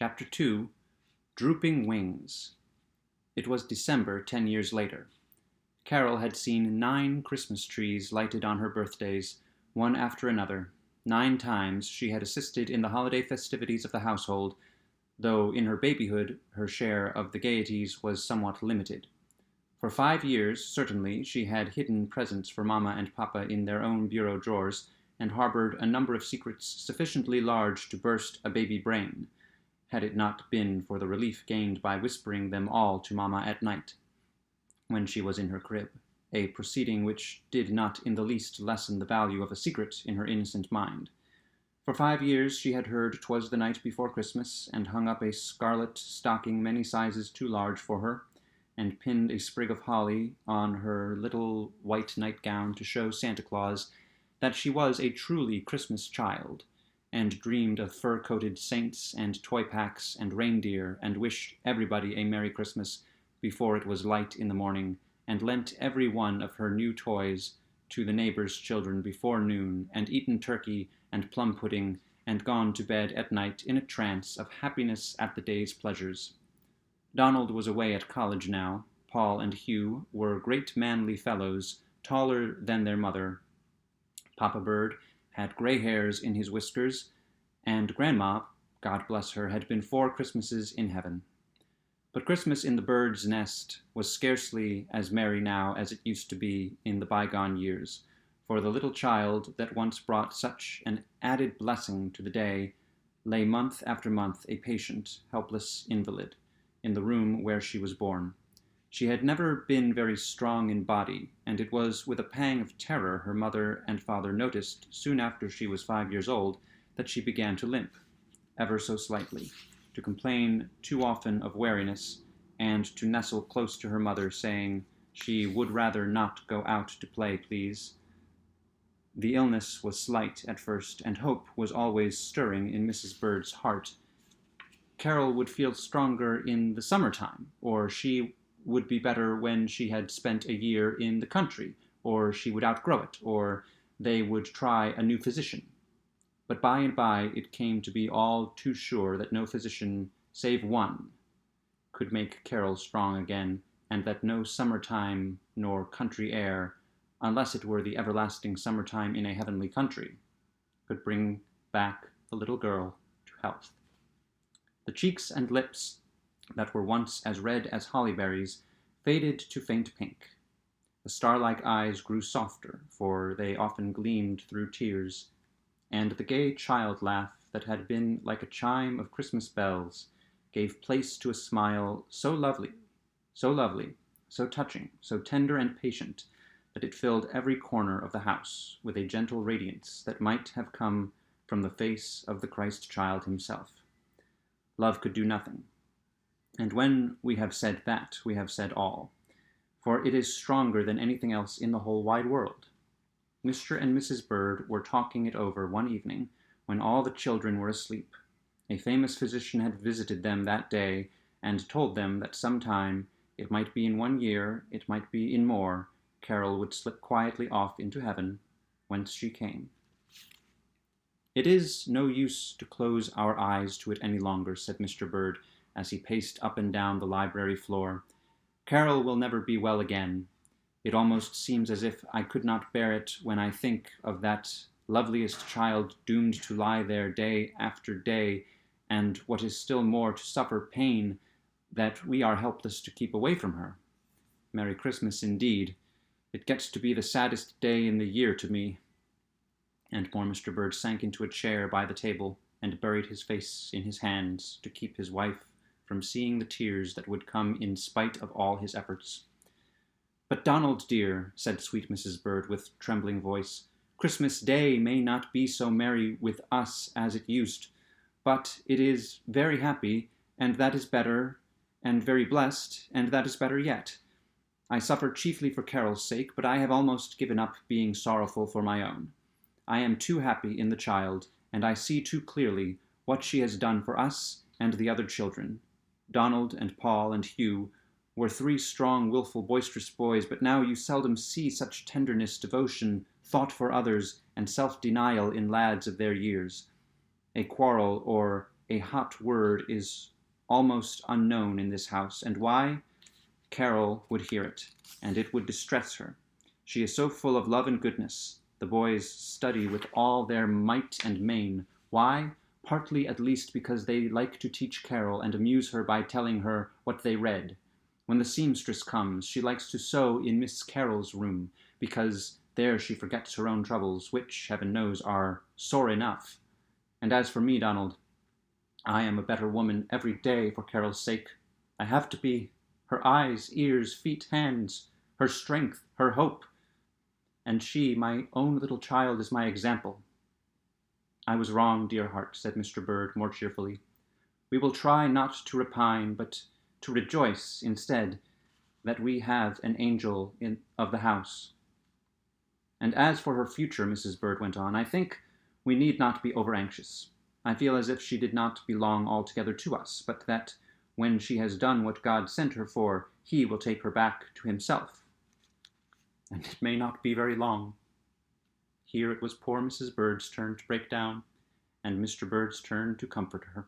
Chapter 2 Drooping Wings. It was December 10 years later. Carol had seen 9 Christmas trees lighted on her birthdays, one after another. 9 times she had assisted in the holiday festivities of the household, though in her babyhood her share of the gaieties was somewhat limited. For 5 years, certainly, she had hidden presents for Mama and Papa in their own bureau drawers, and harbored a number of secrets sufficiently large to burst a baby brain, had it not been for the relief gained by whispering them all to Mama at night, when she was in her crib, a proceeding which did not in the least lessen the value of a secret in her innocent mind. For 5 years she had heard 'twas the night before Christmas, and hung up a scarlet stocking many sizes too large for her, and pinned a sprig of holly on her little white nightgown to show Santa Claus that she was a truly Christmas child, and dreamed of fur-coated saints and toy packs and reindeer, and wished everybody a Merry Christmas before it was light in the morning, and lent every one of her new toys to the neighbors' children before noon, and eaten turkey and plum pudding, and gone to bed at night in a trance of happiness at the day's pleasures. Donald was away at college now. Paul and Hugh were great manly fellows, taller than their mother. Papa Bird had gray hairs in his whiskers, and Grandma, God bless her, had been 4 Christmases in heaven. But Christmas in the bird's nest was scarcely as merry now as it used to be in the bygone years, for the little child that once brought such an added blessing to the day lay month after month a patient, helpless invalid in the room where she was born. She had never been very strong in body, and it was with a pang of terror her mother and father noticed, soon after she was 5 years old, that she began to limp, ever so slightly, to complain too often of weariness, and to nestle close to her mother, saying she would rather not go out to play, please. The illness was slight at first, and hope was always stirring in Mrs. Bird's heart. Carol would feel stronger in the summertime, or she would be better when she had spent a year in the country, or she would outgrow it, or they would try a new physician. But by and by it came to be all too sure that no physician, save one, could make Carol strong again, and that no summertime nor country air, unless it were the everlasting summertime in a heavenly country, could bring back the little girl to health. The cheeks and lips that were once as red as holly berries faded to faint pink. The star-like eyes grew softer, for they often gleamed through tears, and the gay child laugh that had been like a chime of Christmas bells gave place to a smile so lovely, so touching, so tender and patient, that it filled every corner of the house with a gentle radiance that might have come from the face of the Christ child himself. Love could do nothing. And when we have said that, we have said all, for it is stronger than anything else in the whole wide world. Mr. and Mrs. Bird were talking it over one evening when all the children were asleep. A famous physician had visited them that day and told them that sometime, it might be in 1 year, it might be in more, Carol would slip quietly off into heaven, whence she came. "It is no use to close our eyes to it any longer," said Mr. Bird, as he paced up and down the library floor. "Carol will never be well again. It almost seems as if I could not bear it when I think of that loveliest child doomed to lie there day after day, and what is still more, to suffer pain that we are helpless to keep away from her. Merry Christmas indeed. It gets to be the saddest day in the year to me." And poor Mr. Bird sank into a chair by the table and buried his face in his hands to keep his wife from seeing the tears that would come in spite of all his efforts. "But Donald, dear," said sweet Mrs. Bird with trembling voice, "Christmas Day may not be so merry with us as it used, but it is very happy, and that is better, and very blessed, and that is better yet. I suffer chiefly for Carol's sake, but I have almost given up being sorrowful for my own. I am too happy in the child, and I see too clearly what she has done for us and the other children. Donald and Paul and Hugh were 3 strong, willful, boisterous boys, but now you seldom see such tenderness, devotion, thought for others, and self-denial in lads of their years. A quarrel or a hot word is almost unknown in this house, and why? Carol would hear it, and it would distress her. She is so full of love and goodness. The boys study with all their might and main. Why? Partly at least because they like to teach Carol and amuse her by telling her what they read. When the seamstress comes, she likes to sew in Miss Carol's room, because there she forgets her own troubles, which, heaven knows, are sore enough. And as for me, Donald, I am a better woman every day for Carol's sake. I have to be. Her eyes, ears, feet, hands, her strength, her hope. And she, my own little child, is my example. I was wrong, dear heart, said Mr. Bird more cheerfully. We will try not to repine, but to rejoice instead that we have an angel of the house. And as for her future, Mrs. Bird went on, I think we need not be over-anxious. I feel as if she did not belong altogether to us, but that when she has done what God sent her for, he will take her back to himself. And it may not be very long. Here it was poor Mrs. Bird's turn to break down, and Mr. Bird's turn to comfort her.